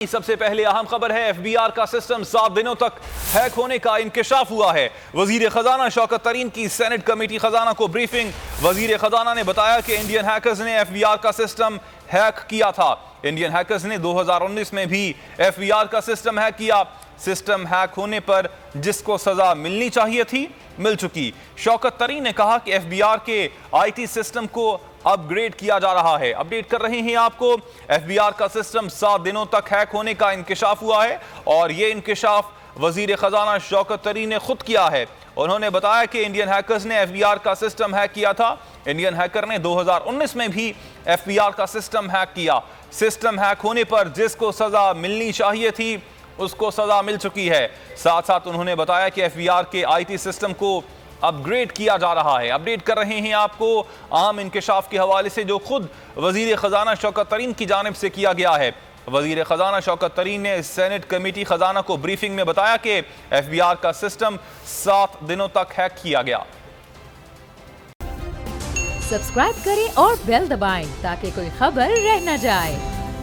सबसे पहले अहम खबर है, एफबीआर का सिस्टम 7 दिनों तक हैक होने का इंकशाफ हुआ है। वजीर खजाना शौकत तरीन की सेनेट कमेटी खजाना को ब्रीफिंग। वजीर खजाना ने बताया कि इंडियन हैकर्स ने एफबीआर का सिस्टम हैक किया था। इंडियन हैकर्स ने 2019 में भी एफबीआर का सिस्टम हैक किया। सिस्टम हैक होने पर जिसको सजा मिलनी चाहिए थी, मिल चुकी। शौकत तरीन ने कहा कि एफबीआर के आईटी सिस्टम को अपग्रेड किया जा रहा है। अपडेट कर रहे हैं आपको, एफबीआर का सिस्टम 7 दिनों तक हैक होने का इंकशाफ हुआ है और यह इंकशाफ वजीर खजाना शौकत तरीन ने खुद किया है। उन्होंने बताया कि इंडियन हैकर्स ने एफबीआर का सिस्टम हैक किया था। इंडियन हैकर ने 2019 में भी एफबीआर का सिस्टम हैक किया। सिस्टम हैक होने पर जिसको सजा मिलनी चाहिए थी, उसको सजा मिल चुकी है। साथ साथ उन्होंने बताया कि एफबीआर के आईटी सिस्टम को अपग्रेड किया जा रहा है। अपडेट कर रहे हैं आपको आम इंकशाफ के हवाले से, जो खुद वजीर खजाना शौकत तरीन की जानिब से किया गया है। वजीर खजाना शौकत तरीन ने सेनेट कमेटी खजाना को ब्रीफिंग में बताया कि एफबीआर का सिस्टम 7 दिनों तक हैक किया गया। सब्सक्राइब करें और बेल दबाएं ताकि कोई खबर रह न जाए।